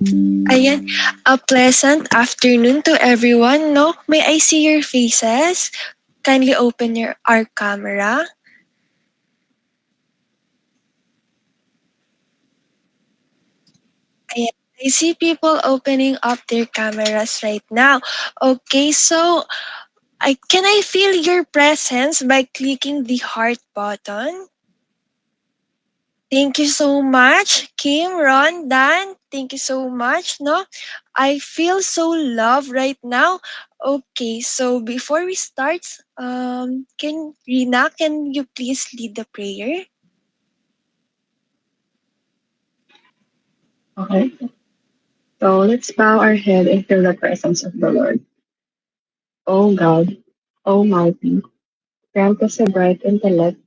Ayan, a pleasant afternoon to everyone, no? May I see your faces? Kindly open our camera. Ayan, I see people opening up their cameras right now. Okay, so can I feel your presence by clicking the heart button? Thank you so much, Kim, Ron, Dan. Thank you so much. No, I feel so loved right now. Okay, so before we start, can Rina, can you please lead the prayer? Okay, so let's bow our head and feel the presence of the Lord. O God, Almighty, grant us a bright intellect,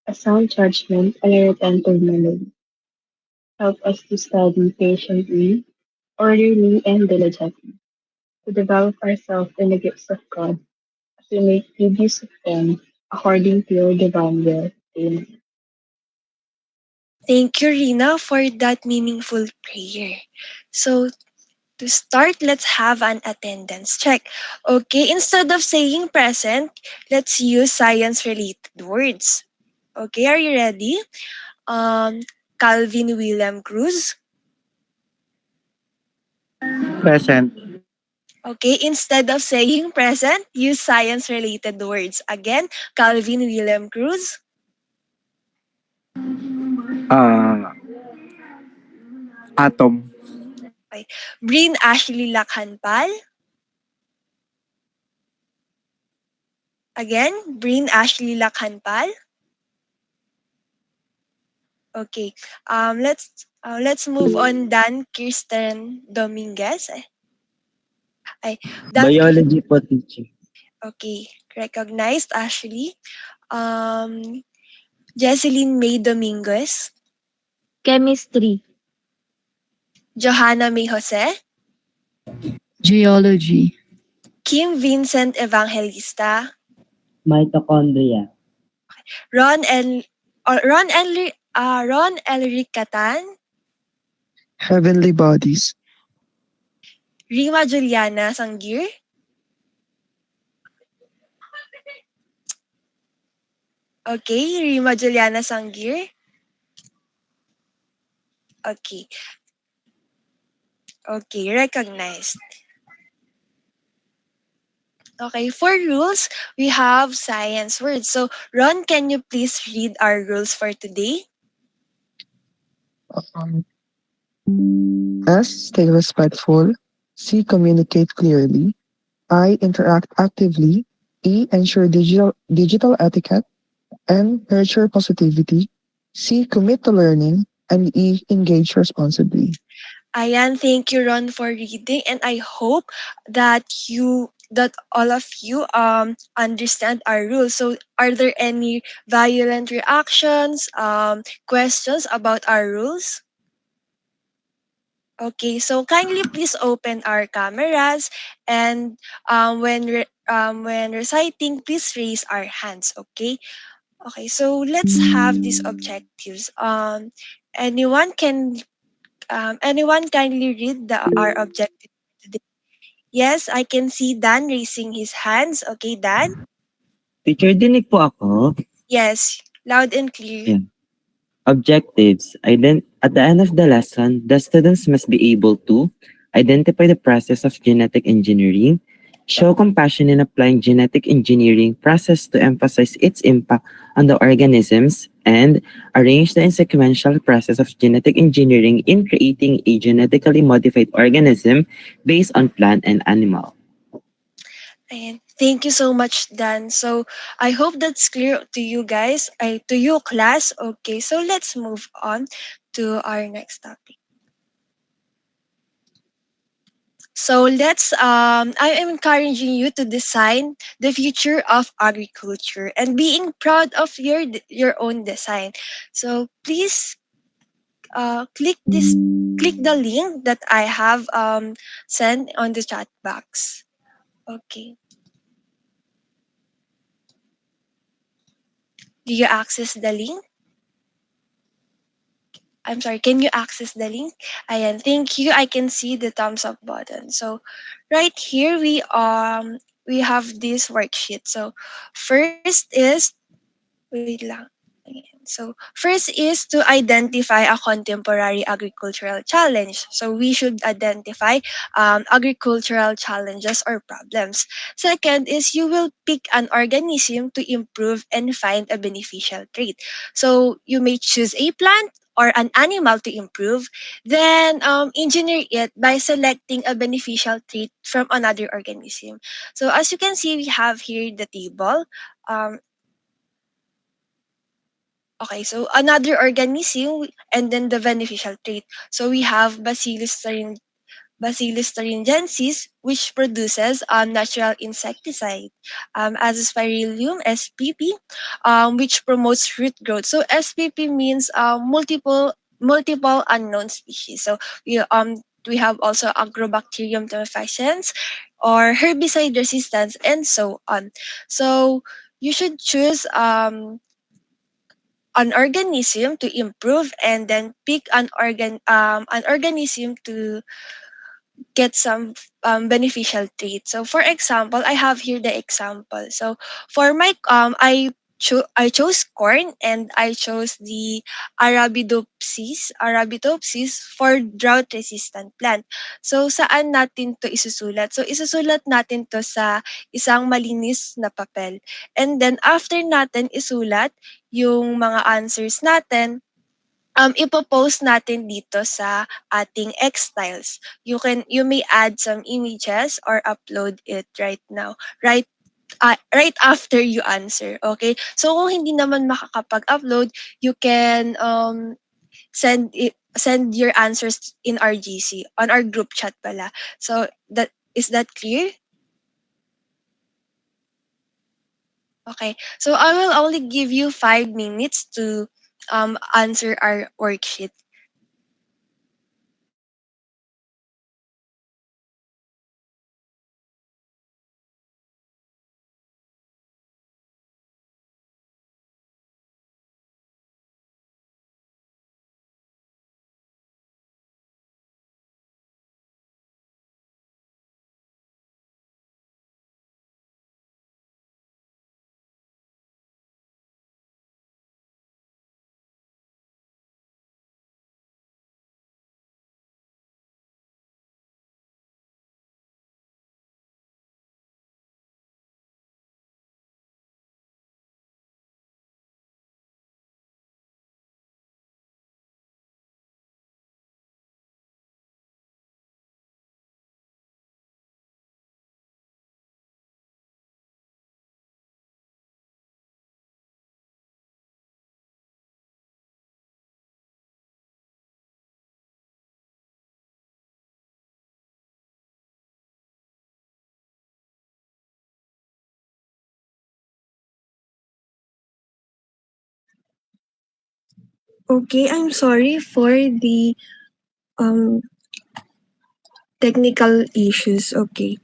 a sound judgment, and a retentive memory. Help us to study patiently, orderly, and diligently, to develop ourselves in the gifts of God, as we make good use of them according to your divine will. Amen. Thank you, Rina, for that meaningful prayer. So to start, let's have an attendance check. Okay, instead of saying present, let's use science-related words. Okay, are you ready? Um, Calvin William Cruz. Present. Okay, instead of saying present, use science-related words. Again, Calvin William Cruz. Uh, Atom. Okay. Breen Ashley Lakhanpal. Again, Breen Ashley Lakhanpal. Okay. Let's move on. Dan Kirsten Dominguez. Ay, Dan. Biology po, teacher. Okay, recognized Ashley. Um, Jesseline May Dominguez. Chemistry, Johanna May Jose. Geology, Kim Vincent Evangelista. Mitochondria. Ron L. Ron Elric Catan. heavenly bodies, Rima Juliana Sanggir. Okay, Rima Juliana Sanggir. Okay, okay, recognized. Okay, for rules, we have science words. So, Ron, can you please read our rules for today? um, S. Stay respectful. C. Communicate clearly. I. Interact actively. E. Ensure digital etiquette. N. Nurture positivity. C. Commit to learning. And E. Engage responsibly. Ayan, thank you, Ron, for reading, and I hope that all of you understand our rules. So, are there any violent reactions, questions about our rules? Okay, so kindly please open our cameras, and when reciting, please raise our hands. Okay. Okay. So let's have these objectives. Anyone kindly read our objective today? Yes, I can see Dan raising his hands. Okay, Dan. Teacher, dinig po ako. Yes, loud and clear. Yeah. Objectives. At the end of the lesson, the students must be able to identify the process of genetic engineering, show compassion in applying genetic engineering process to emphasize its impact on the organisms, and arrange the sequential process of genetic engineering in creating a genetically modified organism based on plant and animal. And thank you so much, Dan. So I hope that's clear to you guys, to you class. Okay, so let's move on to our next topic. So I am encouraging you to design the future of agriculture and being proud of your own design. So please click the link that I have sent on the chat box. Okay. Do you access the link? I'm sorry, can you access the link? Ayan, thank you. I can see the thumbs up button. So right here we have this worksheet. So first is wait lang. Ayan. So first is to identify a contemporary agricultural challenge. So we should identify agricultural challenges or problems. Second is you will pick an organism to improve and find a beneficial trait. So you may choose a plant or an animal to improve, then engineer it by selecting a beneficial trait from another organism. So as you can see, we have here the table. Um, Okay, so another organism and then the beneficial trait. So we have Bacillus thuringiensis, which produces natural insecticide, Azospirillum spp, which promotes root growth. So spp means multiple unknown species. So we have also Agrobacterium tumefaciens or herbicide resistance and so on. So you should choose an organism to improve and then pick an organism to get some beneficial traits. So for example, I have here the example. So for my I chose corn and I chose the Arabidopsis for drought resistant plant. So saan natin to isusulat? So isusulat natin to sa isang malinis na papel. And then after natin isulat yung mga answers natin, ipo-post natin dito sa ating X-Tiles. You may add some images or upload it right now. Right after you answer, okay? So kung hindi naman makakapag-upload, you can send your answers in RGC on our group chat pala. So that clear? Okay. So I will only give you 5 minutes to answer our worksheet. Okay, I'm sorry for the um technical issues. Okay.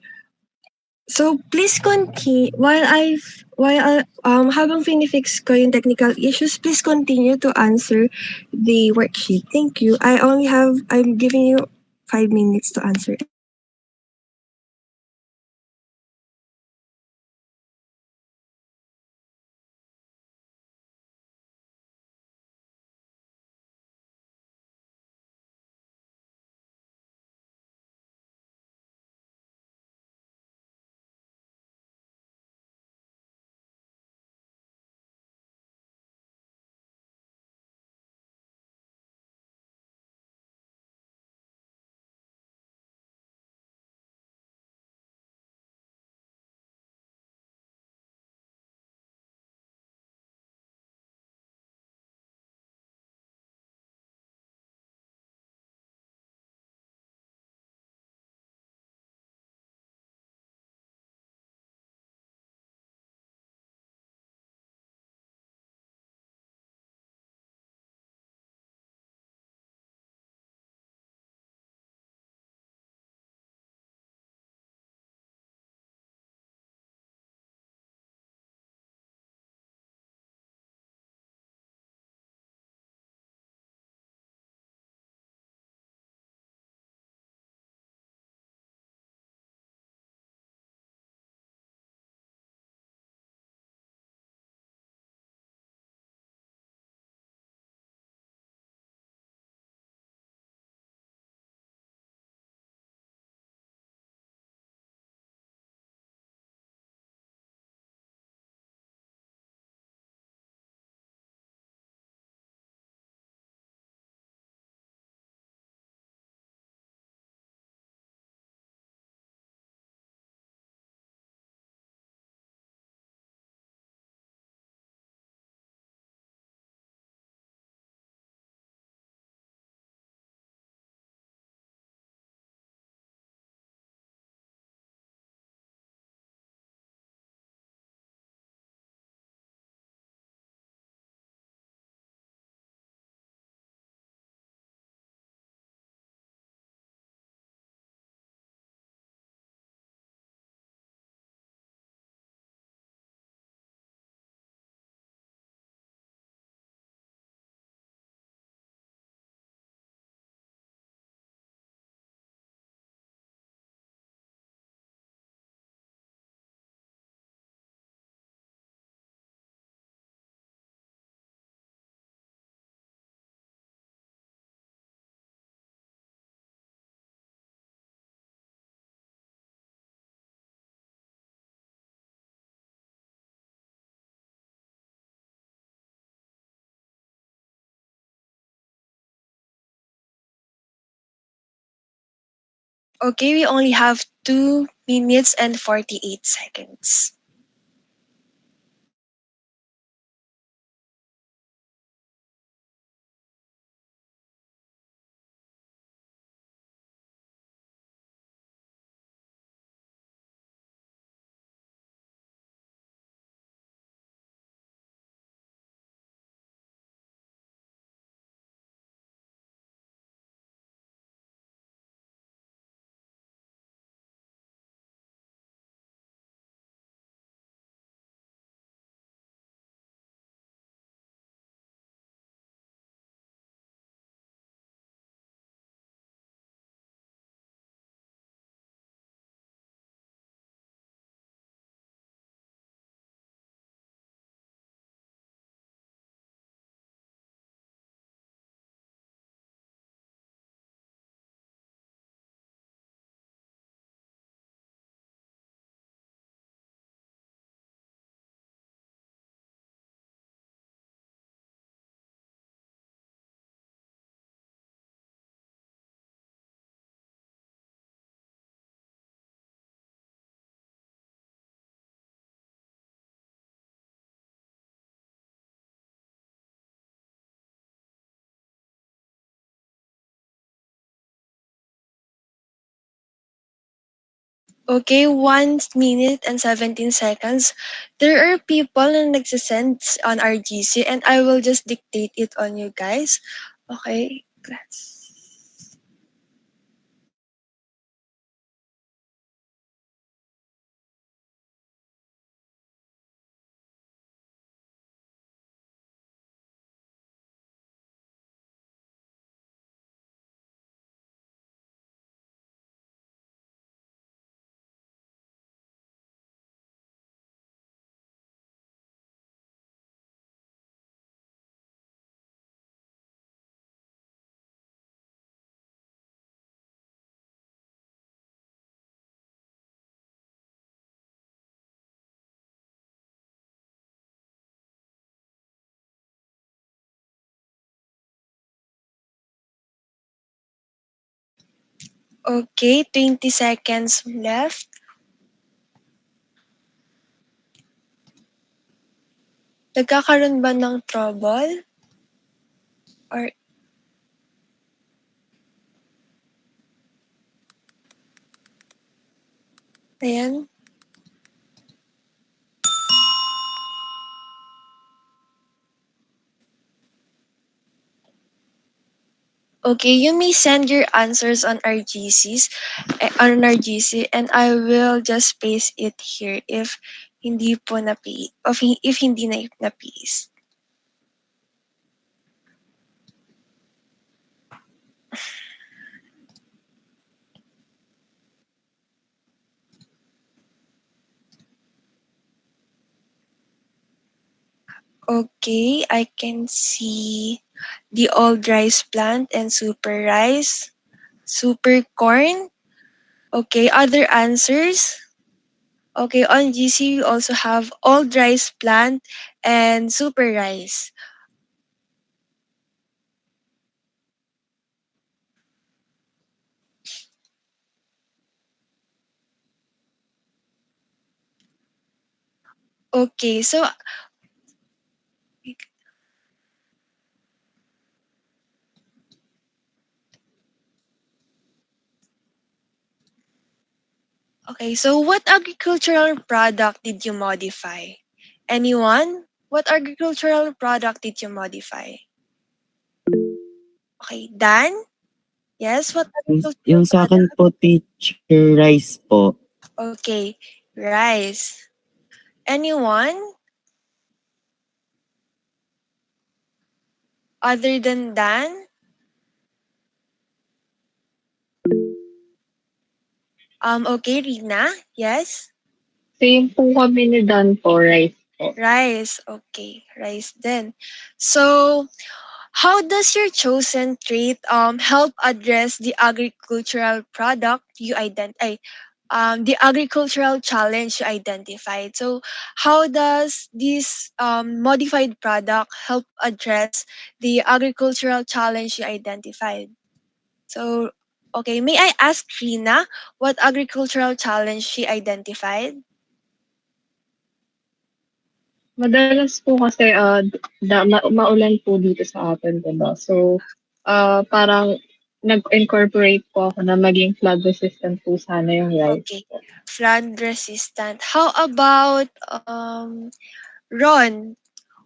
So please continue while habang finifix ko yung technical issues, please continue to answer the worksheet. Thank you. I'm giving you 5 minutes to answer. Okay, we only have 2 minutes and 48 seconds. Okay, 1 minute and 17 seconds. There are people na nagsisend on RGC and I will just dictate it on you guys. Okay, class. Okay, 20 seconds left. Nagkakaroon ba ng trouble? Or, ayan. Okay, you may send your answers on RGC, and I will just paste it here if hindi po if hindi na paste. Okay, I can see the old rice plant and super rice, super corn. Okay, other answers? Okay, on GC we also have old rice plant and super rice. Okay, so what agricultural product did you modify? Anyone? What agricultural product did you modify? Okay, Dan? Yes, what agricultural Yung sa akin product? po, teacher, rice po. Okay, rice. Anyone other than Dan? Okay, Rina? Yes? Same po kami ni Dan po, rice po. Rice. Okay, rice then. So, how does your chosen trait help address the agricultural product you the agricultural challenge you identified? So, how does this modified product help address the agricultural challenge you identified? So, Okay, may I ask Rina what agricultural challenge she identified? Madalas po kasi maulan po dito sa atin, diba? So, parang nag-incorporate po ako na maging flood resistant po sana yung rice Okay, po. flood resistant. How about Ron?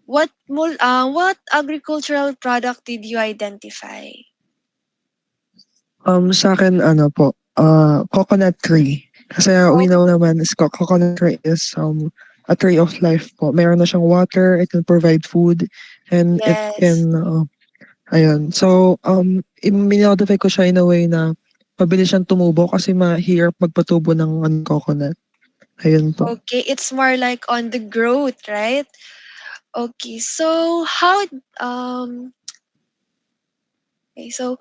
What agricultural product did you identify? Sa akin, ano po, coconut tree. Kasi we know naman is coconut tree is a tree of life po. Meron na siyang water, it can provide food, and it Yes. can, ayun. So, minodify ko siya in a way na mabilis siyang tumubo kasi mahirap magpatubo ng coconut. Ayun po. Okay, it's more like on the growth, right? Okay, so okay, so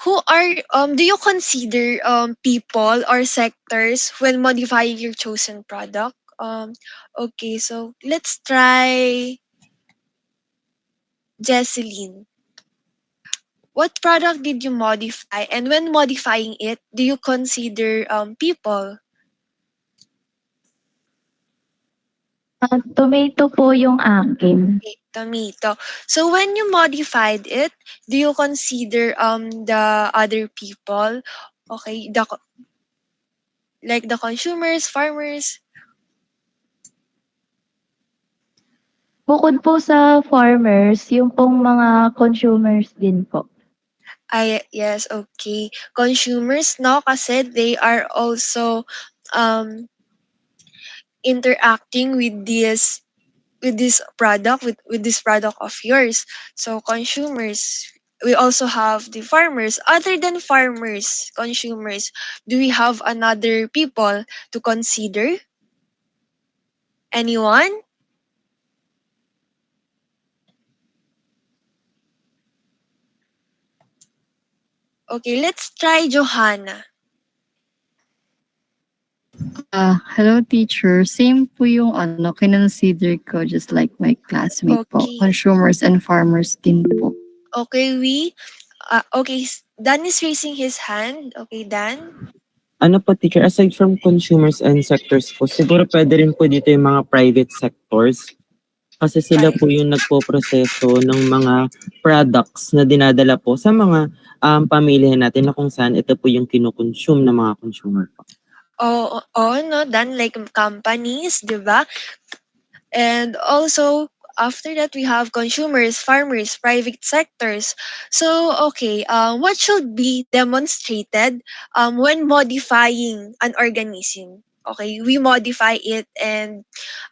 who are do you consider people or sectors when modifying your chosen product? Okay, so let's try Jesseline. What product did you modify, and when modifying it, do you consider people? Tomato po yung akin. Okay, tomato. So when you modified it, do you consider the other people? Okay, like the consumers, farmers. Bukod po sa farmers, yung pong mga consumers din po. Ay, yes, okay. Consumers, no, kasi they are also um interacting with this product of yours. So consumers, we also have the farmers. Other than farmers, consumers, do we have another people to consider? Anyone? Okay, let's try Johanna. Hello teacher. Same po yung kinonsider ko just like my classmate po. Okay. Consumers and farmers din po. Okay, Dan is raising his hand. Okay, Dan? Ano po teacher, aside from consumers and sectors po, siguro pwede rin po dito yung mga private sectors. Kasi sila po yung nagpo-proseso ng mga products na dinadala po sa mga pamilihan natin na kung saan ito po yung kinukonsume ng mga consumer po. No, Dan, like companies, di ba? And also, after that, we have consumers, farmers, private sectors. So, okay, what should be demonstrated when modifying an organism? Okay, we modify it, and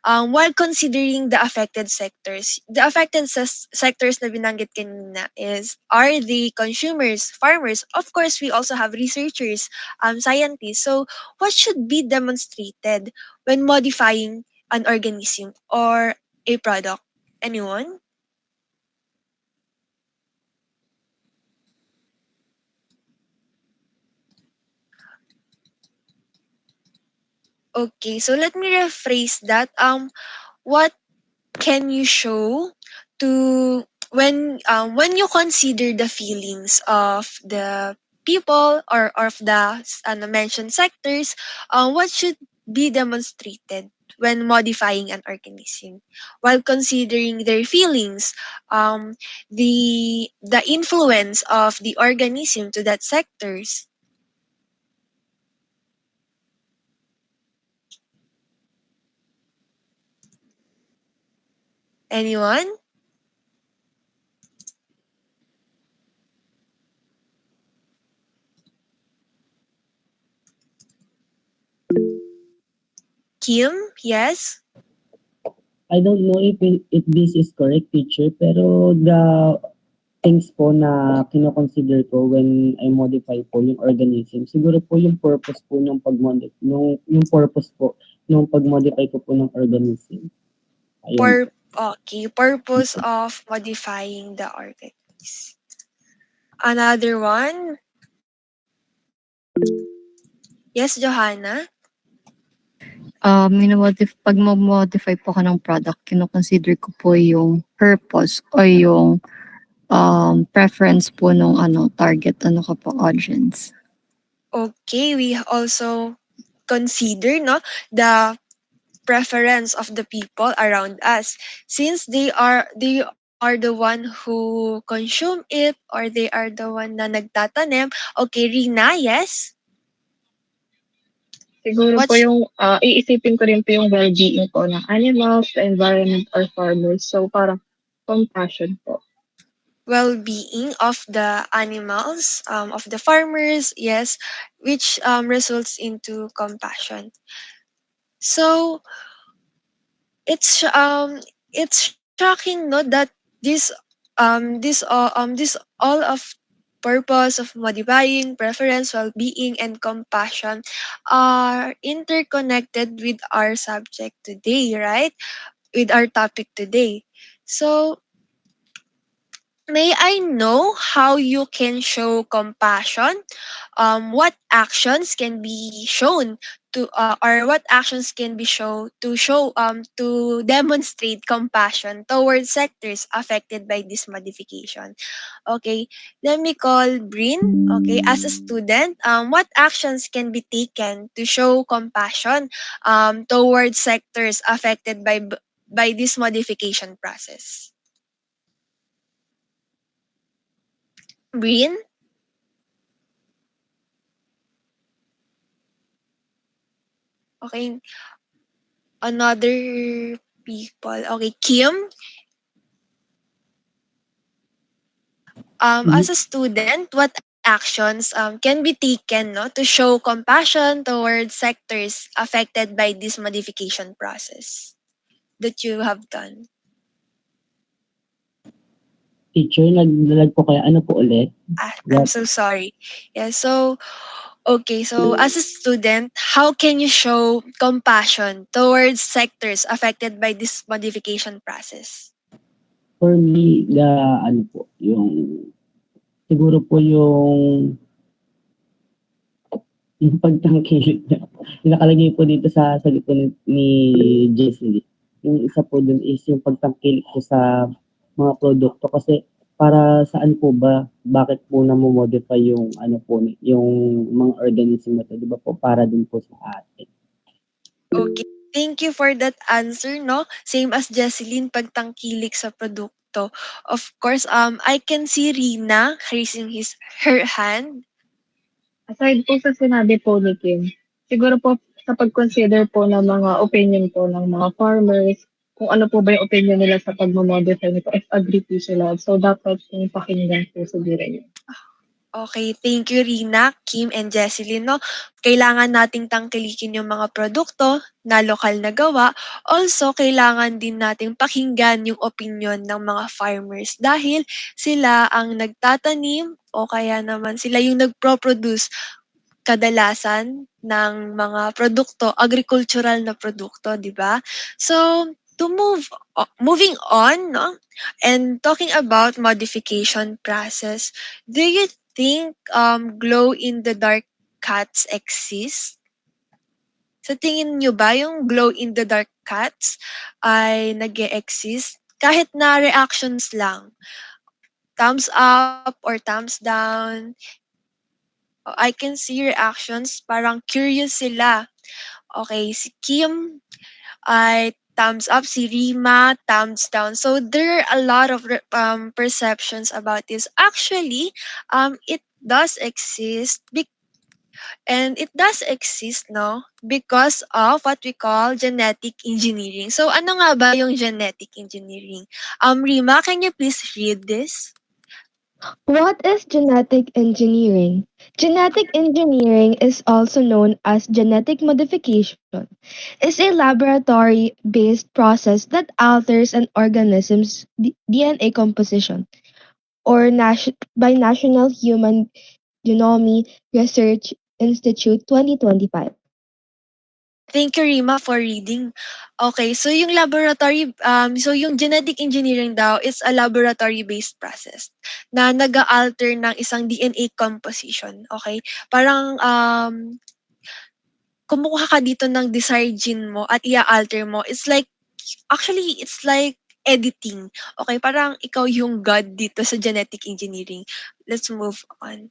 while considering the affected sectors, the affected sectors na binanggit kanina are the consumers, farmers. Of course, we also have researchers, scientists. So, what should be demonstrated when modifying an organism or a product? Anyone? Okay, so let me rephrase that. What can you show to when you consider the feelings of the people or of the mentioned sectors, what should be demonstrated when modifying an organism while considering their feelings, the influence of the organism to that sectors? Anyone? Kim? Yes? I don't know if this is correct, teacher, pero the things po na kino-consider ko when I modify po yung organism, siguro po yung purpose po ng yung purpose po nung pag-modify ko po ng organism. Ayun. Okay, purpose of modifying the organism. Another one? Yes, Johanna? Pag modify po ka ng product, kino-consider ko po yung purpose o yung preference po ng target, audience. Okay, we also consider no the preference of the people around us since they are the one who consume it or they are the one na nagtatanim. Okay, Rina, yes? Siguro po What's yung iisipin ko rin po yung well-being po ng animals, the environment, or farmers. So parang compassion po. well-being of the animals, of the farmers, yes, which results into compassion. So it's shocking no that this all of purpose of modifying preference, well-being, and compassion are interconnected with our subject today, right? With our topic today. So may I know how you can show compassion? What actions can be shown to, or what actions can be shown to demonstrate compassion towards sectors affected by this modification? Okay, let me call Brin. Okay, as a student, what actions can be taken to show compassion towards sectors affected by this modification process? Brin? Okay, another people. Okay, Kim, as a student, what actions can be taken no, to show compassion towards sectors affected by this modification process that you have done? Teacher, naglalag po kaya ano po ulit? I'm so sorry. Yeah, so, okay, so as a student, how can you show compassion towards sectors affected by this modification process? For me, ano po, siguro po yung pagtangkilik niya. Yung nakalagay po dito sa sagot po ni Jessie. Yung isa po dun is yung pagtangkilik po sa mga produkto kasi para saan po ba, bakit po namomodify yung ano po, yung mga organism na to, di ba po, para din po sa atin. Okay. Thank you for that answer, no? Same as Jesseline, pagtangkilik sa produkto. Of course, I can see Rina raising her hand. Aside po sa sinabi po ni Kim, siguro po sa pag-consider po ng mga opinion po ng mga farmers, kung ano po ba yung opinion nila sa pag-modify nito, if agree po sila. So, dapat yung pakinggan po siguro yun. Okay, thank you Rina, Kim, and Jesseline, no? Kailangan nating tangkilikin yung mga produkto na lokal na gawa. Also, kailangan din nating pakinggan yung opinion ng mga farmers dahil sila ang nagtatanim o kaya naman sila yung nagpro-produce kadalasan ng mga produkto, agricultural na produkto, 'di ba? So, moving on, no? And talking about modification process, do you think glow in the dark cats exist? Sa tingin nyo ba yung glow in the dark cats ay nag-exist kahit na reactions lang? Thumbs up or thumbs down? I can see reactions, parang curious sila. Okay, si Kim ay thumbs up, si Rima thumbs down. So there are a lot of perceptions about this. Actually, it does exist and it does exist, no? Because of what we call genetic engineering. So ano nga ba yung genetic engineering? Rima, can you please read this? What is genetic engineering? Genetic engineering is also known as genetic modification. Is a laboratory-based process that alters an organism's DNA composition or by National Human Genome Research Institute 2025. Thank you, Rima, for reading. Okay, so yung so yung genetic engineering daw is a laboratory-based process na nag-alter ng isang DNA composition. Okay? Parang kumukuha ka dito ng desired gene mo at i-alter mo. It's like editing. Okay, parang ikaw yung god dito sa genetic engineering. Let's move on.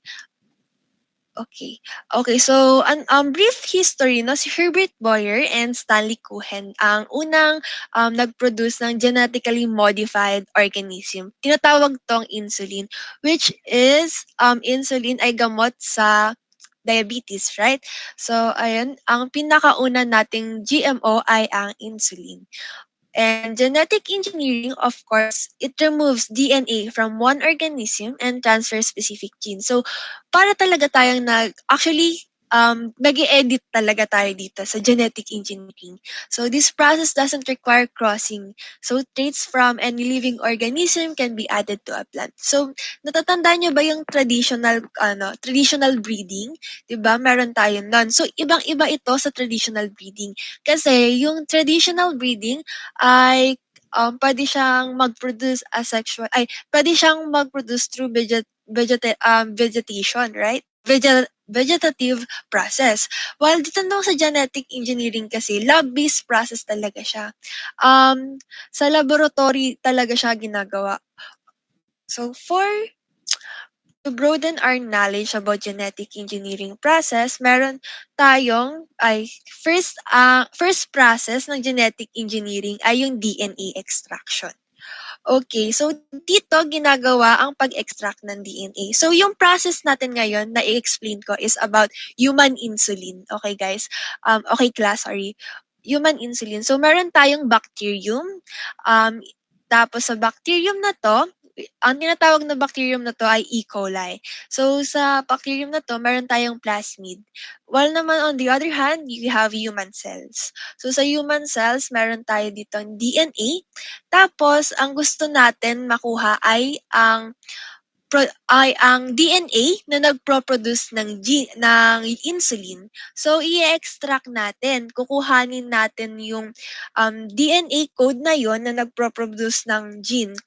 Okay. Okay, so brief history, no, si Herbert Boyer and Stanley Cohen ang unang nag-produce ng genetically modified organism. Tinatawag tong insulin, which is insulin ay gamot sa diabetes, right? So, ayun, ang pinakauna nating GMO ay ang insulin. And genetic engineering, of course, it removes DNA from one organism and transfers specific genes. So, para talaga tayong nag-edit talaga tayo dito sa genetic engineering. So, this process doesn't require crossing. So, traits from any living organism can be added to a plant. So, natatandaan nyo ba yung traditional breeding? 'Di ba? Meron tayo nun. So, ibang-iba ito sa traditional breeding. Kasi, yung traditional breeding, ay puwede siyang mag-produce puwede siyang mag-produce through vegetation, right? Vegetative process. While dito naman sa genetic engineering kasi, lab-based process talaga siya. Sa laboratory talaga siya ginagawa. So, to broaden our knowledge about genetic engineering process, meron tayong first process ng genetic engineering ay yung DNA extraction. Okay, so dito ginagawa ang pag-extract ng DNA. So yung process natin ngayon na i-explain ko is about human insulin. Okay guys? Okay class, sorry. Human insulin. So meron tayong bacterium. Tapos sa bacterium na to, ang tinatawag na bacterium na to ay E. coli. So sa bacterium na to, meron tayong plasmid. While naman on the other hand, you have human cells. So sa human cells, meron tayo dito DNA. Tapos ang gusto natin makuha ay ang DNA na nagpro-produce ng insulin. So i-extract natin, kukuhanin natin yung DNA code na yon na nagpro-produce ng gene.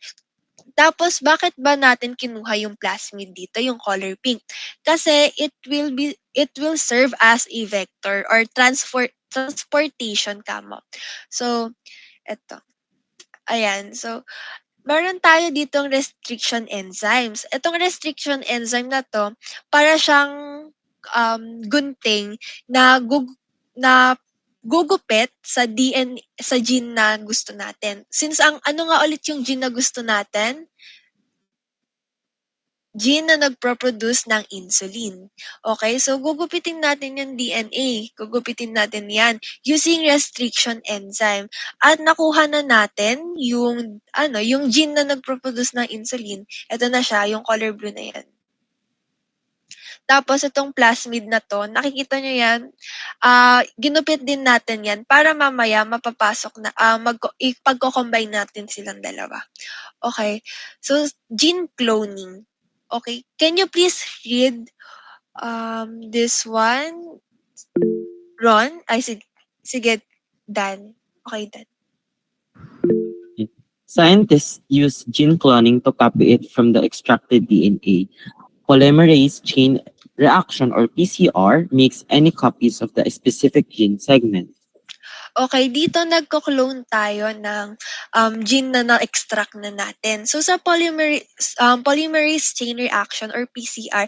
Tapos bakit ba natin kinuha yung plasmid dito, yung color pink? Kasi it will serve as a vector or transportation kamo. So eto. Ayan. So meron tayo ditong restriction enzymes. Itong restriction enzyme na to, para siyang gunting na gugupit sa sa gene na gusto natin. Since ang ano nga ulit yung gene na gusto natin? Gene na nagpro-produce ng insulin. Okay, so gugupitin natin yung DNA. Gugupitin natin yan using restriction enzyme. At nakuha na natin yung gene na nagpro-produce ng insulin. Ito na siya, yung color blue na yan. Tapos itong plasmid na to, nakikita nyo yan, ginupit din natin yan para mamaya mapapasok na, ipagko-combine natin silang dalawa. Okay, so gene cloning. Okay, can you please read this one? Ron? Ay, sige, Dan. Okay, Dan. Scientists use gene cloning to copy it from the extracted DNA. Polymerase chain reaction or PCR makes any copies of the specific gene segment. Okay, dito nagko-clone tayo ng gene na na-extract na natin. So sa polymerase chain reaction or PCR,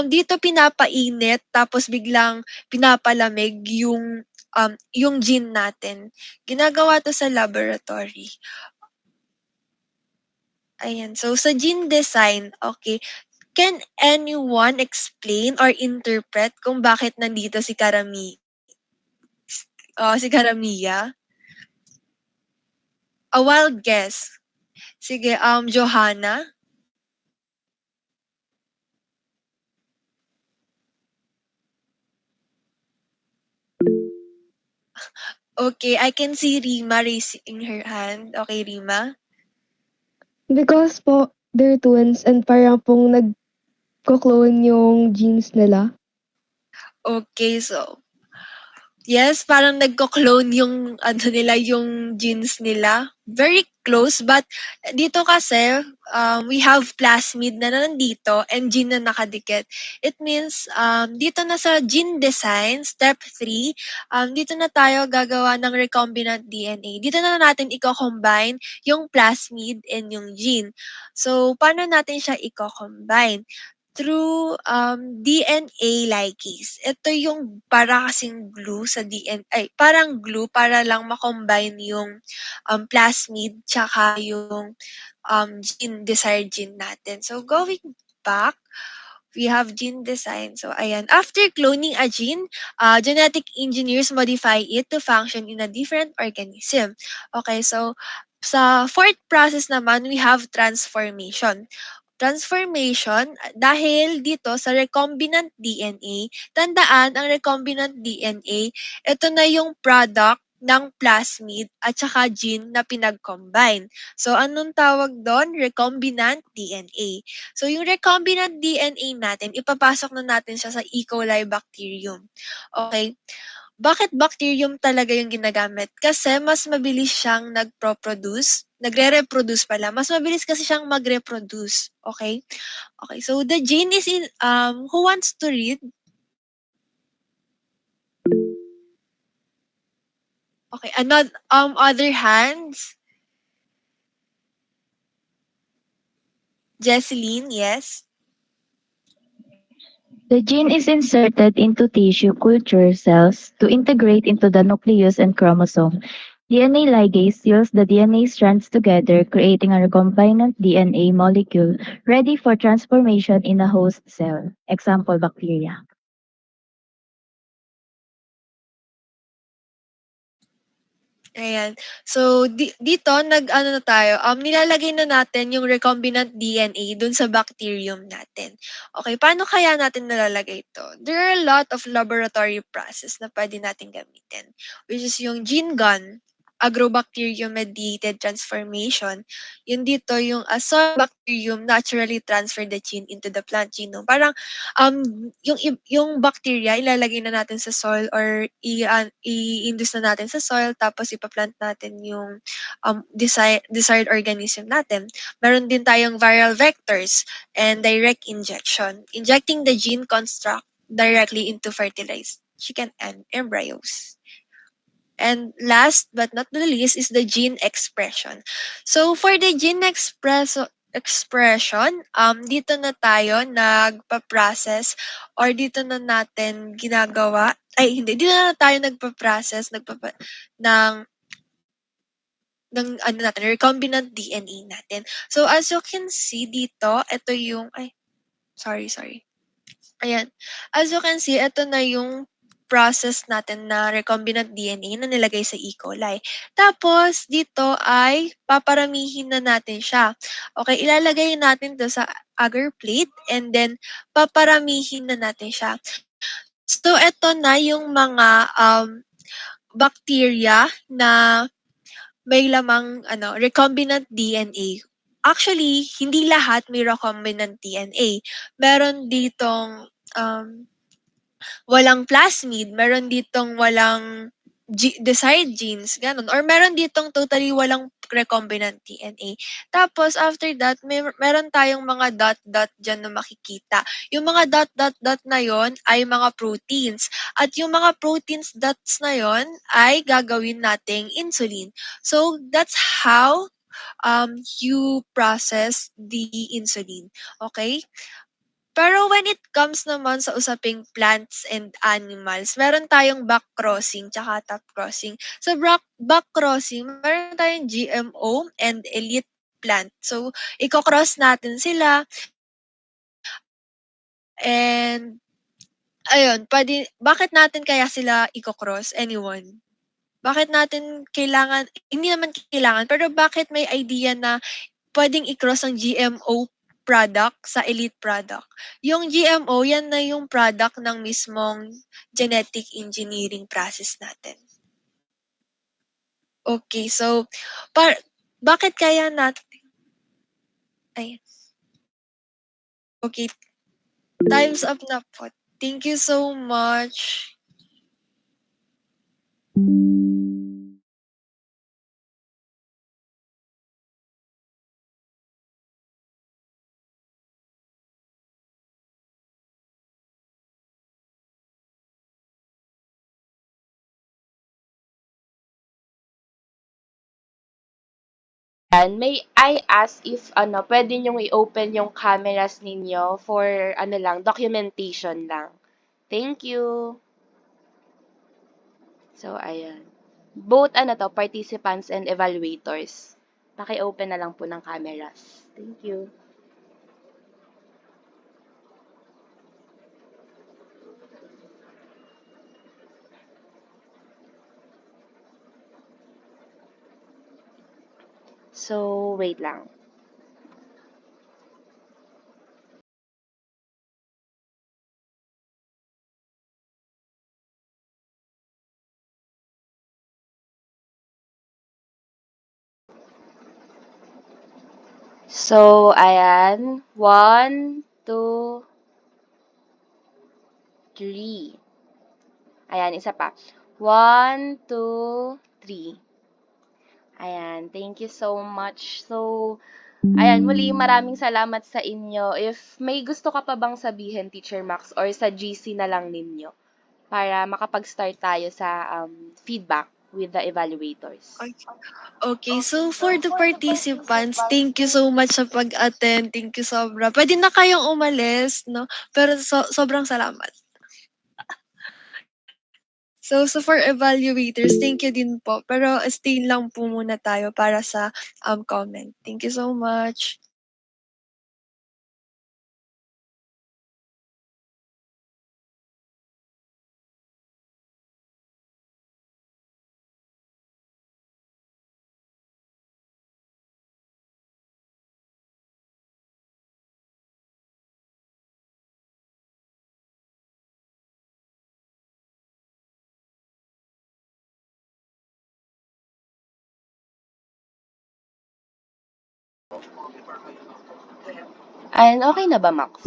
dito pinapainit tapos biglang pinapalamig yung gene natin. Ginagawa to sa laboratory. Ayan. So sa gene design, okay, can anyone explain or interpret kung bakit nandito si Karamiya? A wild guess. Sige, Johanna? Okay, I can see Rima raising her hand. Okay, Rima? Because po, they're twins and parang pong nagko-clone yung genes nila. Okay, so yes, parang nagko-clone yung yung genes nila. Very close, but dito kasi we have plasmid na nandito and gene na nakadikit. It means dito na sa gene design, step 3, dito na tayo gagawa ng recombinant DNA. Dito na natin i-combine yung plasmid and yung gene. So, paano natin siya i-combine? through DNA ligase. Ito yung para kasing glue sa DNA, ay parang glue para lang ma-combine yung plasmid tsaka yung desired gene natin. So going back, we have gene design. So ayan, after cloning a gene, genetic engineers modify it to function in a different organism. Okay, so sa fourth process naman, we have transformation. Transformation dahil dito sa recombinant DNA, tandaan ang recombinant DNA, ito na yung product ng plasmid at saka gene na pinag-combine. So, anong tawag doon? Recombinant DNA. So, yung recombinant DNA natin, ipapasok na natin siya sa E. coli bacterium. Okay? Bakit bacterium talaga yung ginagamit? Kasi mas mabilis siyang nagre-reproduce pala. Mas mabilis kasi siyang mag-reproduce. Okay? Okay, so the gene is in, who wants to read? Okay, another, other hands? Jesseline, yes? The gene is inserted into tissue culture cells to integrate into the nucleus and chromosome. DNA ligase seals the DNA strands together, creating a recombinant DNA molecule ready for transformation in a host cell. Example, bacteria. Ayan. So, dito, nag-ano na tayo, nilalagay na natin yung recombinant DNA dun sa bacterium natin. Okay, paano kaya natin nalalagay ito? There are a lot of laboratory process na pwede natin gamitin, which is yung gene gun, agrobacterium-mediated transformation. Yun dito, yung soil bacterium naturally transfer the gene into the plant genome. Parang yung bacteria ilalagay na natin sa soil or i-induce na natin sa soil tapos ipaplant natin yung desired organism natin. Meron din tayong viral vectors and direct injection. Injecting the gene construct directly into fertilized chicken and embryos. And last but not the least is the gene expression. So for the gene expression, dito na tayo nagpa-process or dito na natin ginagawa, ay hindi, dito na tayo nagpa-process ng ano natin, recombinant DNA natin. So as you can see dito, ito yung, sorry. Ayan. As you can see, ito na yung process natin na recombinant DNA na nilagay sa E. coli. Tapos, dito ay paparamihin na natin siya. Okay, ilalagay natin to sa agar plate and then paparamihin na natin siya. So, ito na yung mga bacteria na may lamang recombinant DNA. Actually, hindi lahat may recombinant DNA. Meron ditong walang plasmid, meron ditong walang desired genes, ganun. Or meron ditong totally walang recombinant DNA. Tapos, after that, meron tayong mga dot-dot dyan na makikita. Yung mga dot-dot-dot na yon ay mga proteins. At yung mga proteins dots na yon ay gagawin nating insulin. So, that's how you process the insulin. Okay? Pero when it comes naman sa usaping plants and animals, meron tayong back crossing tsaka top crossing. Sa back crossing, meron tayong GMO and elite plant. So, i-cross natin sila and ayun, bakit natin kaya sila i-cross? Anyone? Bakit natin kailangan, hindi naman kailangan, pero bakit may idea na pwedeng i-cross ang GMO product sa elite product? Yung GMO, yan na yung product ng mismong genetic engineering process natin. Okay, so, bakit kaya natin, okay, time's up na po. Thank you so much. Yan, may I ask if pwede niyong i-open yung cameras ninyo for documentation lang. Thank you. So, ayan. Both participants and evaluators. Paki-open na lang po ng cameras. Thank you. So, wait lang. So, ayan. 1, 2, 3. Ayan, isa pa. 1, 2, 3. Ayan, thank you so much. So, ayan, muli maraming salamat sa inyo. If may gusto ka pa bang sabihin, Teacher Max, or sa GC na lang ninyo para makapag-start tayo sa feedback with the evaluators. Okay, so for the participants, thank you so much sa pag-attend. Thank you sobra. Pwede na kayong umalis, no? Pero sobrang salamat. So for evaluators, thank you din po. Pero stay lang po muna tayo para sa comment. Thank you so much. Ayan, okay na ba, Max?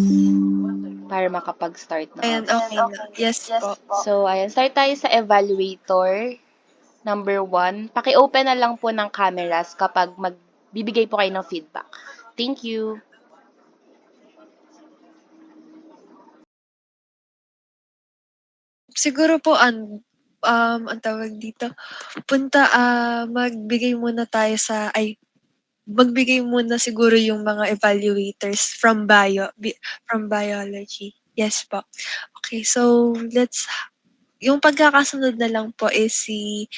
Para makapag-start na Ayan, ako. okay na. Yes po. So, ayan, start tayo sa evaluator. Number 1, paki-open na lang po ng cameras kapag magbibigay po kayo ng feedback. Thank you. Siguro po ang tawag dito, magbigay muna tayo magbigay muna siguro yung mga evaluators from from biology. Yes po. Okay, so yung pagkakasunod na lang po is si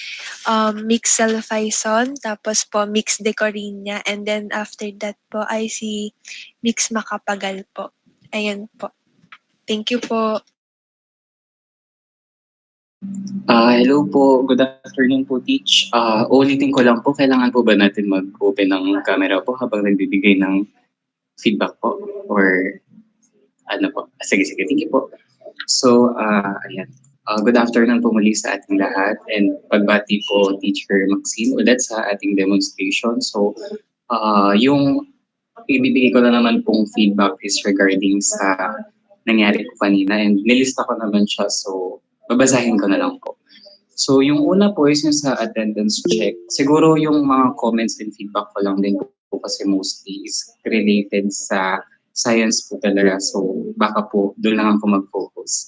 Mixel Faison, tapos po Mix Decorina, and then after that po ay si Mix Macapagal po. Ayan po. Thank you po. Hello po. Good afternoon po, Teach. Ulitin ko lang po, kailangan po ba natin mag-open ng camera po habang nagbibigay ng feedback po? Or ano po? Sige, sige. Thank you po. So, ayan. Good afternoon po muli sa ating lahat and pagbati po Teacher Maxine ulit sa ating demonstration. So, yung ibibigay ko na naman pong feedback is regarding sa nangyari ko kanina and nilista ko naman siya, so babasahin ko na lang po. So yung una po is yung sa attendance check. Siguro yung mga comments and feedback ko lang din po kasi mostly is related sa science po talaga. So baka po doon lang ako mag-focus.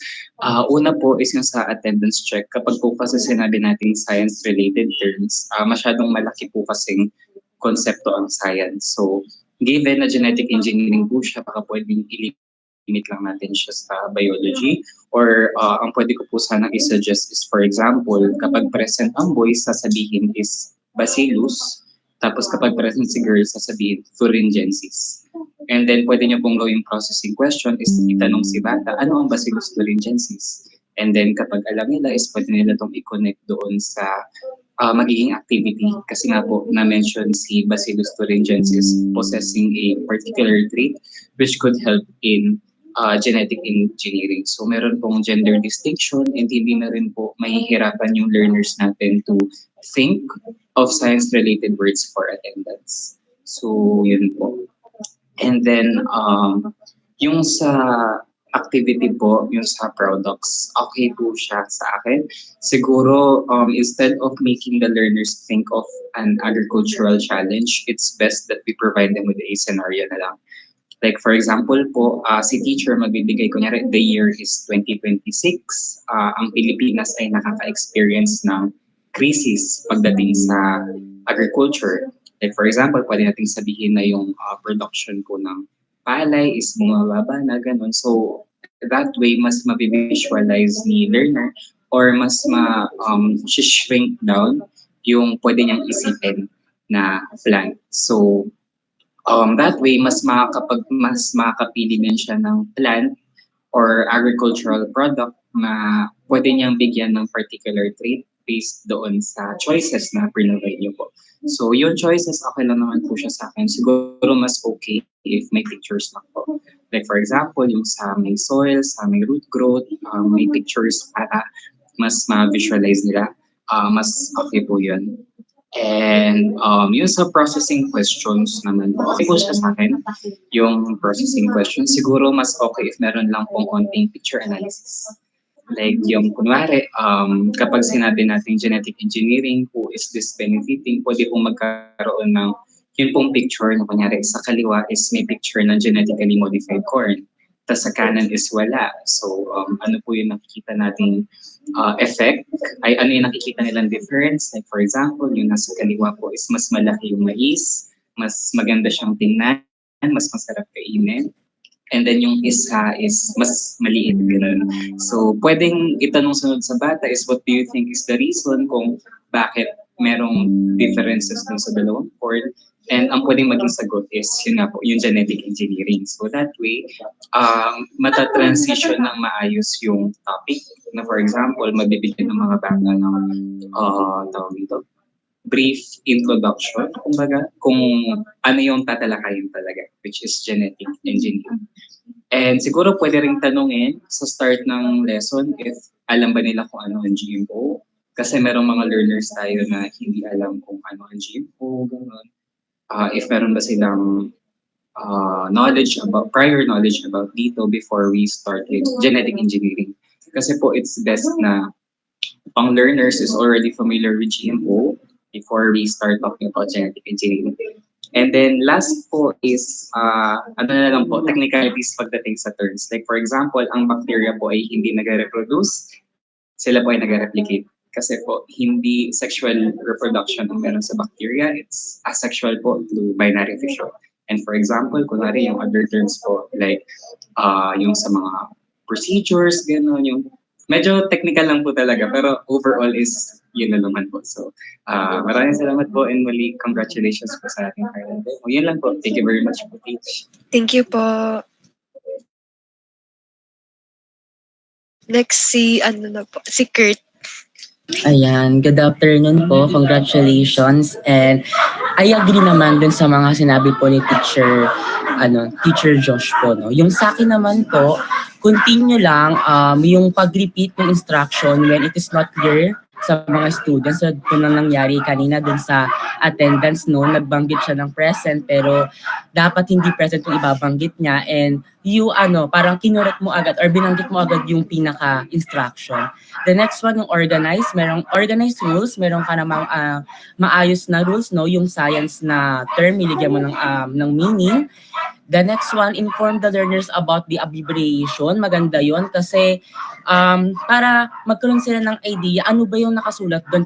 Una po is yung sa attendance check. Kapag po kasi sinabi natin science-related terms, masyadong malaki po kasing konsepto ang science. So given na genetic engineering po siya, baka pwedeng limit lang natin siya sa biology or ang pwede ko po sana i-suggest is for example, kapag present ang boy, sasabihin is bacillus, tapos kapag present si girl, sasabihin thuringiensis. And then pwede niyo pong gawing processing question is itanong si bata, ano ang bacillus thuringiensis? And then kapag alam nila is pwede nila itong i-connect doon sa magiging activity kasi nga po na-mention si Bacillus thuringiensis possessing a particular trait which could help in genetic engineering. So meron pong gender distinction and hindi na rin po mahihirapan yung learners natin to think of science-related words for attendance. So yun po. And then yung sa activity po, yung sa products, okay po siya sa akin. Siguro, instead of making the learners think of an agricultural challenge, it's best that we provide them with a scenario na lang. Like for example po, si teacher magbibigay, kunyari, the year is 2026, ang Pilipinas ay nakaka-experience ng crisis pagdating sa agriculture. Like for example, pwede nating sabihin na yung production po ng palay is bumababa na ganun. So that way, mas mabivisualize ni learner or mas shrink down yung pwede niyang isipin na plant. So that way, mas makakapili din siya ng plant or agricultural product na pwede niyang bigyan ng particular trait based doon sa choices na provide niyo po. So, yung choices, okay lang naman po siya sa akin. Siguro mas okay if may pictures lang po. Like for example, yung sa may soil, sa may root growth, may pictures para mas ma-visualize nila. Mas okay po yun. And yung sa processing questions naman, okay po siya sa akin. Yung processing questions, siguro mas okay if meron lang pong konting picture analysis. Like yung kunwari, kapag sinabi natin genetic engineering, who is this benefiting, pwede pong magkaroon ng yun pong picture na kunyari sa kaliwa is may picture ng genetically modified corn. Tapos sa kanan is wala. So ano po yung nakikita nating effect? Ay ano yung nakikita nilang difference? Like for example, yung nasa kaliwa po is mas malaki yung mais, mas maganda siyang tingnan, mas masarap kainin. And then yung isa is mas maliit, gano'n. So, pwedeng itanong sunod sa bata is what do you think is the reason kung bakit merong differences dun sa dalawang corn? And ang pwedeng maging sagot is, yun nga po, yung genetic engineering. So that way, mata-transition ng maayos yung topic. Na for example, mabibigyan ng mga bata ng, tawag dito, brief introduction, kumbaga, kung ano yung tatalakayin talaga, which is genetic engineering. And siguro pwede ring tanungin sa start ng lesson if alam ba nila kung ano ang GMO. Kasi merong mga learners tayo na hindi alam kung ano ang GMO, gano'n. If meron ba silang prior knowledge about dito before we start with genetic engineering. Kasi po it's best na pang learners is already familiar with GMO before we start talking about genetic engineering. And then last po is, ano na lang po, technicalities pagdating sa terms. Like for example, ang bacteria po ay hindi nag-reproduce, sila po ay nag-replicate. Kasi po, hindi sexual reproduction ang meron sa bacteria, it's asexual po through binary fission. And for example, kunwari yung other terms po, like yung sa mga procedures, gano'n, yung medyo technical lang po talaga, pero overall is yun na naman po. So, maraming salamat po and muli, congratulations po sa ating final demo. Yun lang po. Thank you very much po, Teach. Thank you po. Next si Kurt. Ayan, good afternoon po. Congratulations. And I agree naman dun sa mga sinabi po ni Teacher Josh po, no. Yung sa akin naman po, continue lang yung pag-repeat ng instruction when it is not clear sa mga students. So, ito na nangyari kanina dun sa attendance, no, nagbanggit siya ng present pero dapat hindi present yung ibabanggit niya and parang kinuret mo agad or binanggit mo agad yung pinaka-instruction. The next one, yung organize. Merong organized rules, meron ka namang maayos na rules, no, yung science na term, iligyan mo ng meaning. The next one, inform the learners about the abbreviation. Maganda yon kasi para magkaroon sila ng idea ano ba yung nakasulat doon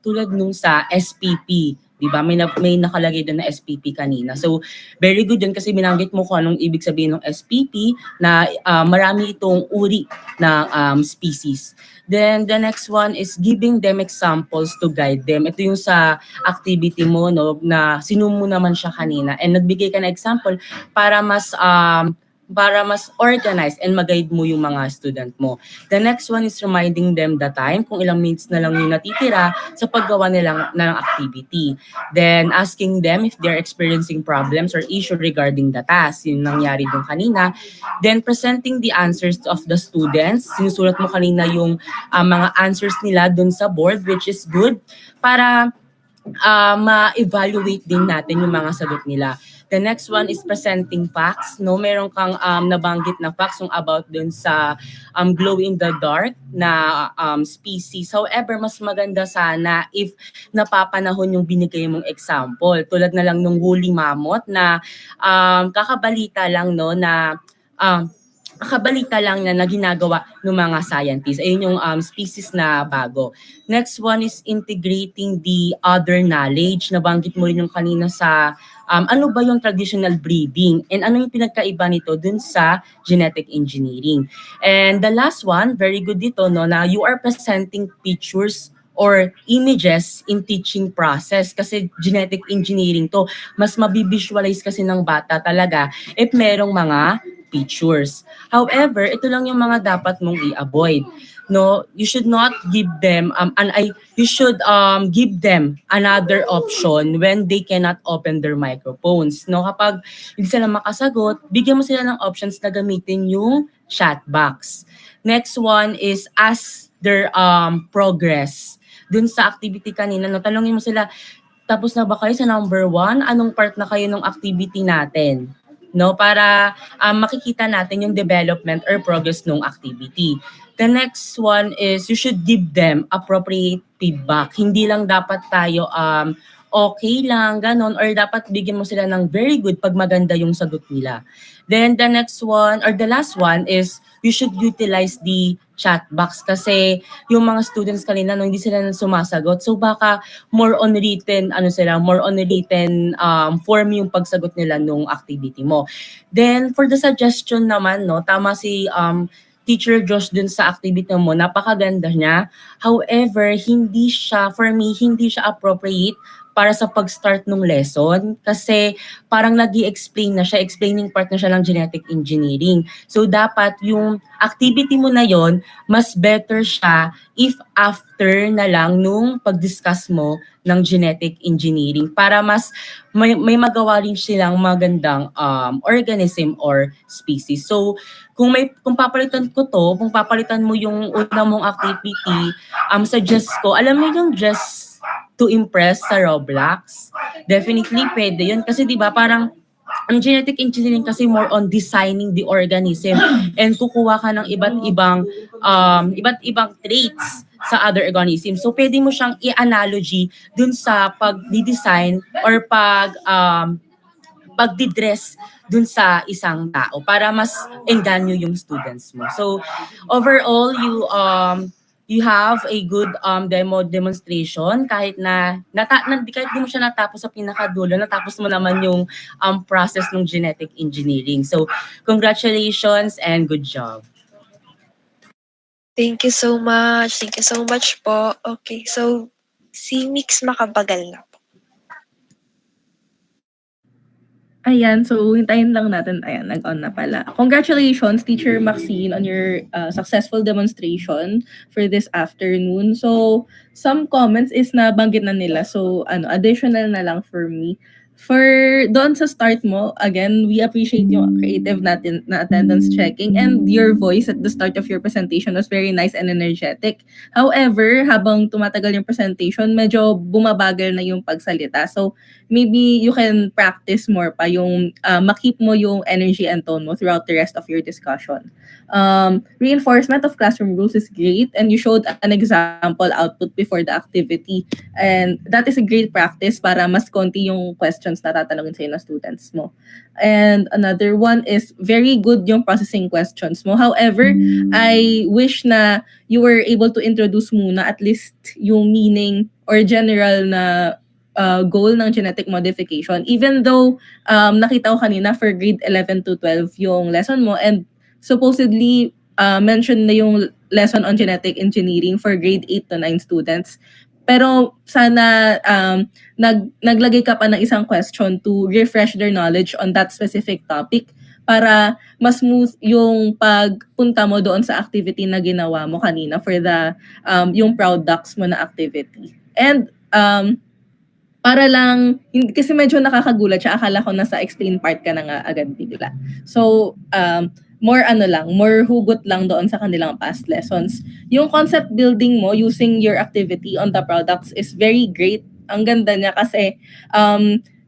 tulad nung sa SPP, 'di ba? May nakalagay doon na SPP kanina. So very good yun kasi binanggit mo kung anong ibig sabihin ng SPP na marami itong uri na species. Then the next one is giving them examples to guide them. Ito yung sa activity mo, no, na sinumo naman siya kanina and nagbigay ka na example para mas organized and mag-guide mo yung mga student mo. The next one is reminding them the time, kung ilang minutes na lang yung natitira sa paggawa ng activity. Then asking them if they're experiencing problems or issue regarding the task, yung nangyari dun kanina. Then presenting the answers of the students. Sinusulat mo kanina yung mga answers nila dun sa board, which is good para ma-evaluate din natin yung mga sagot nila. The next one is presenting facts. No, meron kang nabanggit na facts about dun sa glow in the dark na species. However, mas maganda sana if napapanahon yung binigay mong example. Tulad na lang nung woolly mammoth na kakabalita lang, no, na kabalita lang na ginagawa ng mga scientists. Ayun yung species na bago. Next one is integrating the other knowledge. Nabanggit mo rin yung kanina sa ano ba yung traditional breeding and ano yung pinagkaiba nito dun sa genetic engineering. And the last one, very good dito, no, na you are presenting pictures or images in teaching process kasi genetic engineering to. Mas mabivisualize kasi ng bata talaga if merong mga pictures. However, ito lang yung mga dapat mong i-avoid. No, you should not give them you should give them another option when they cannot open their microphones. No, kapag hindi sila makasagot, bigyan mo sila ng options na gamitin yung chat box. Next one is ask their progress. Dun sa activity kanina, no, tanongin mo sila, tapos na ba kayo sa number 1? Anong part na kayo ng activity natin? No, para makikita natin yung development or progress ng activity. The next one is you should give them appropriate feedback. Hindi lang dapat tayo okay lang, ganon, or dapat bigyan mo sila ng very good pag maganda yung sagot nila. Then the next one, or the last one is you should utilize the chat box kasi yung mga students kanina no, hindi sila sumasagot. So baka more on written form yung pagsagot nila nung activity mo. Then for the suggestion naman no, tama si Teacher Josh dun sa activity mo, napakaganda niya. However, hindi siya appropriate para sa pag-start ng lesson kasi parang nag-i-explain na siya, explaining part na siya ng genetic engineering. So dapat yung activity mo na yon mas better siya if after na lang nung pag-discuss mo ng genetic engineering para mas may magawa rin silang magandang organism or species. So kung papalitan mo yung una mong activity, suggest ko, alam mo yung just to impress sa Roblox, definitely pwede yun. Kasi di ba parang ang genetic engineering kasi more on designing the organism and kukuha ka ng iba't ibang traits sa other organism. So pwede mo siyang i-analogy dun sa pag-design or pag-dress dun sa isang tao para mas engganyo yung students mo. So overall, you have a good demonstration kahit kahit di mo siya natapos sa pinakadulo, natapos mo naman yung process ng genetic engineering. So congratulations and good job. Thank you so much. Thank you so much po. Okay, so si Mix Makabagal na po. Ayan, so hintayin lang natin. Ayan, nag-on na pala. Congratulations, Teacher Maxine, on your successful demonstration for this afternoon. So, some comments is nabanggit na nila. So, additional na lang for me. For doon sa start mo, again, we appreciate yung creative natin na attendance checking and your voice at the start of your presentation was very nice and energetic. However, habang tumatagal yung presentation, medyo bumabagal na yung pagsalita. So, maybe you can practice more pa yung makip mo yung energy and tone mo throughout the rest of your discussion. Reinforcement of classroom rules is great and you showed an example output before the activity. And that is a great practice para mas konti yung questions na tatanungin sa'yo ng students mo. And another one is very good yung processing questions mo. However, I wish na you were able to introduce muna at least yung meaning or general na goal ng genetic modification. Even though nakita ko kanina for grade 11 to 12 yung lesson mo and supposedly mentioned na yung lesson on genetic engineering for grade 8 to 9 students. Pero sana naglagay ka pa ng isang question to refresh their knowledge on that specific topic para mas smooth yung pagpunta mo doon sa activity na ginawa mo kanina for the yung products mo na activity. And para lang, kasi medyo nakakagulat siya, akala ko nasa explain part ka na nga agad bigla. So, more hugot lang doon sa kanilang past lessons. Yung concept building mo using your activity on the products is very great. Ang ganda niya kasi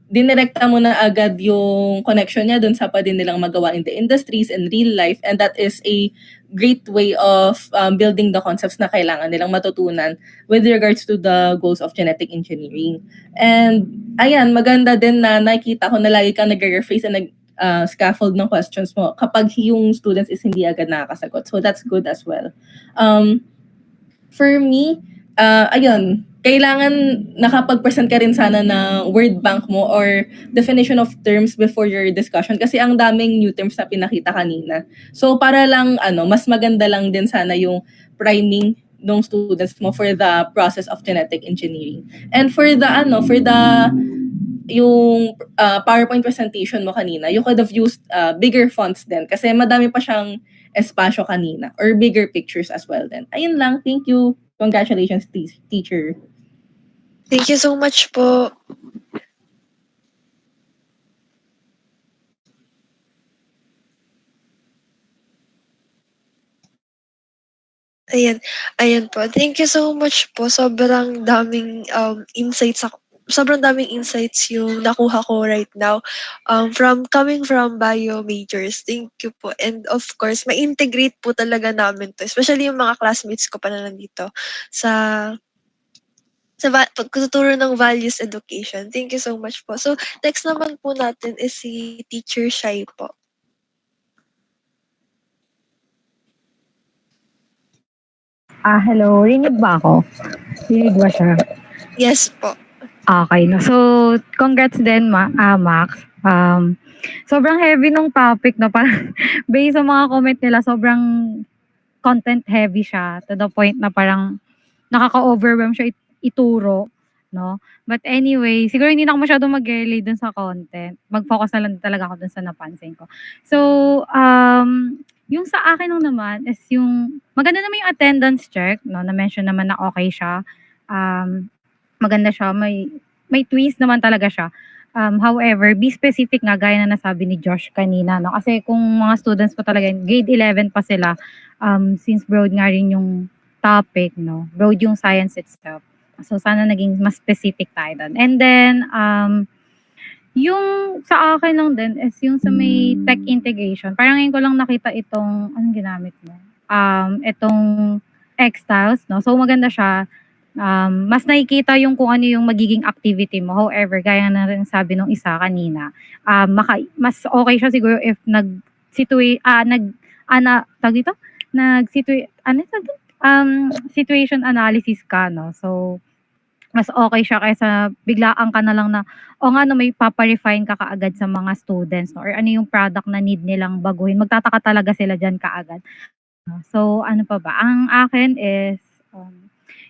dinirekta mo na agad yung connection niya doon sa pwede nilang magawa in the industries and real life, and that is a great way of building the concepts na kailangan nilang matutunan with regards to the goals of genetic engineering. And ayan, maganda din na nakikita ko na lagi ka nag-rephrase and scaffold ng questions mo kapag yung students is hindi agad nakakasagot. So that's good as well. For me, ayun, kailangan nakapag-present ka rin sana ng word bank mo or definition of terms before your discussion kasi ang daming new terms na pinakita kanina. So para lang mas maganda lang din sana yung priming ng students mo for the process of genetic engineering. And for the yung PowerPoint presentation mo kanina, you could have used bigger fonts din kasi madami pa siyang espasyo kanina or bigger pictures as well then. Ayun lang, thank you. Congratulations, teacher. Thank you so much po. Ayan po. Thank you so much po. Sobrang daming insights yung nakuha ko right now coming from bio majors. Thank you po. And of course, ma-integrate po talaga namin to. Especially yung mga classmates ko pa na nandito sa pagtuturo ng values education. Thank you so much po. So, next naman po natin is si Teacher Shai po. Hello. Rinig ba ako? Rinig ba siya? Yes po. Okay. No. So, congrats din, Max. Sobrang heavy nung topic, no? Parang, based sa mga comment nila, sobrang content heavy siya to the point na parang nakaka-overwhelm siya ituro, no? But anyway, siguro hindi na ako masyadong mag-relay dun sa content. Mag-focus na lang talaga ako dun sa napansin ko. So, yung sa akin lang naman is yung maganda naman yung attendance check, no? Na-mention naman na okay siya. Maganda siya, may twist naman talaga siya. However, be specific nga gaya na nasabi ni Josh kanina, no? Kasi kung mga students pa talaga, grade 11 pa sila, since broad nga rin yung topic, no? Broad yung science itself. So, sana naging mas specific tayo doon. And then, yung sa akin lang din is yung sa may tech integration. Parang ngayon ko lang nakita itong, anong ginamit mo? Itong X-Tiles, no? So, maganda siya. Mas nakikita yung kung ano yung magiging activity mo. However, gaya na rin sabi nung isa kanina, mas okay siya siguro if situation analysis ka, no? So, mas okay siya kaysa biglaan ka na lang na, o nga no, may paparefine ka kaagad sa mga students, no? Or ano yung product na need nilang baguhin. Magtataka talaga sila dyan kaagad. So, ano pa ba? Ang akin is,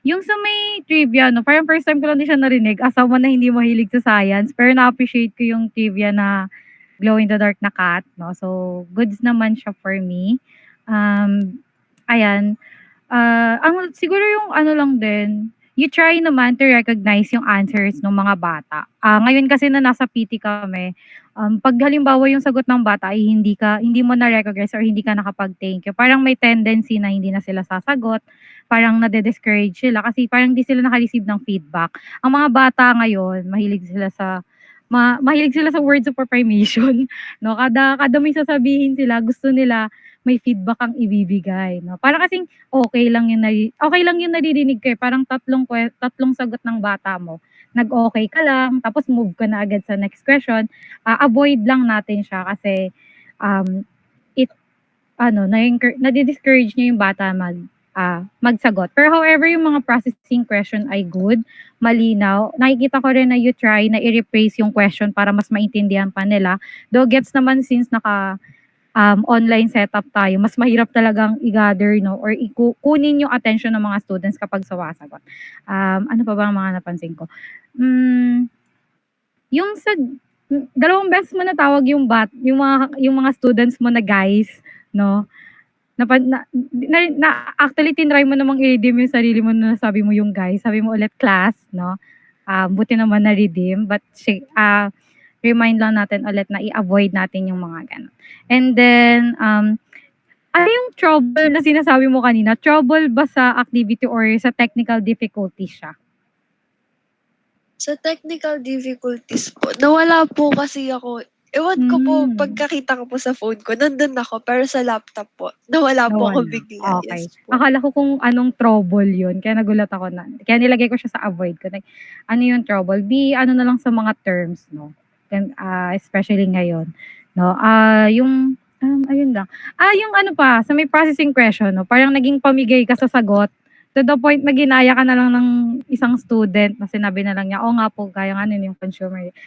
yung sa may trivia, no? Parang first time ko lang din siya narinig. As someone na hindi mahilig sa science, pero na-appreciate ko yung trivia na glow-in-the-dark na cat, no? So, goods naman siya for me. Ayan. Siguro yung ano lang din, you try naman to recognize yung answers ng mga bata. Ngayon kasi na nasa PT kami, pag halimbawa yung sagot ng bata ay hindi mo na-recognize or hindi ka nakapag-thank you, parang may tendency na hindi na sila sasagot, parang nade-discourage sila kasi parang hindi sila naka-receive ng feedback. Ang mga bata ngayon, mahilig sila sa words of affirmation, no? Kada may sasabihin sila, gusto nila may feedback ang ibibigay, no? Parang kasing okay lang yung naririnig ko, parang tatlong sagot ng bata mo. Nag-okay ka lang, tapos move ka na agad sa next question. Avoid lang natin siya kasi nadi-discourage niya yung bata magsagot. Pero however, yung mga processing question ay good, malinaw. Nakikita ko rin na you try na i-rephrase yung question para mas maintindihan pa nila. Though gets naman since online setup tayo, mas mahirap talagang i-gather, no, or kunin yung attention ng mga students kapag sumasagot. Ano pa ba ang mga napansin ko? Yung sa dalawang beses mo natawag yung mga students mo na guys, no? Actually tinry mo namang i-redeem yung sarili mo na sabi mo yung guys, sabi mo ulit class, no? Buti naman na-redeem, but remind lang natin ulit na i-avoid natin yung mga ganun. And then, ano yung trouble na sinasabi mo kanina? Trouble ba sa activity or sa technical difficulties siya? Sa technical difficulties po, nawala po kasi ako. Ewan ko po, pagkakita ko po sa phone ko, nandun ako, pero sa laptop po, nawala po ako bigla. Okay. Yes po. Akala ko kung anong trouble yun. Kaya nagulat ako na. Kaya nilagay ko siya sa avoid ko. Ano yung trouble? Ano na lang sa mga terms, no? Especially ngayon. no? Ayun lang. Yung ano pa, sa may processing question, no? Parang naging pamigay ka sa sagot to the point na ginaya ka na lang ng isang student na sinabi na lang niya, "Oo nga po, kaya nga nun yung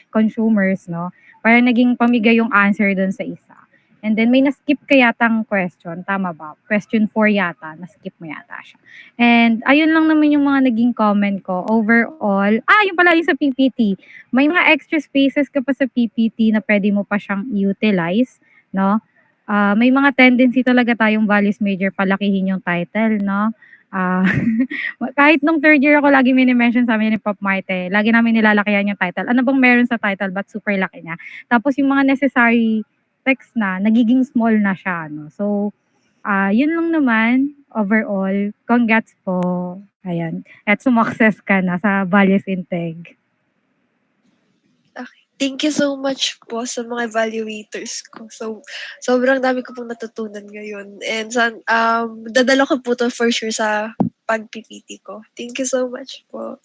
consumers, no?" Parang naging pamigay yung answer dun sa isa. And then may na-skip ka yatang question, tama ba? Question 4 yata, na-skip mo yata siya. And ayun lang naman yung mga naging comment ko. Overall, yun pala yung sa PPT. May mga extra spaces ka pa sa PPT na pwede mo pa siyang i-utilize, no? May mga tendency talaga tayong values major palakihin yung title, no? Ah, kahit nung third year ako lagi mini-mention sa amin ni Prof. Marte, lagi namin nilalakihan yung title. Ano bang meron sa title ba't super laki niya? Tapos yung mga necessary text na, nagiging small na siya, no? So, yun lang naman, overall. Congrats po. Ayan. At sumakses ka na sa values integ. Thank you so much po sa mga evaluators ko. So, sobrang dami ko pong natutunan ngayon. And dadala ko po to for sure sa pag-PPT ko. Thank you so much po.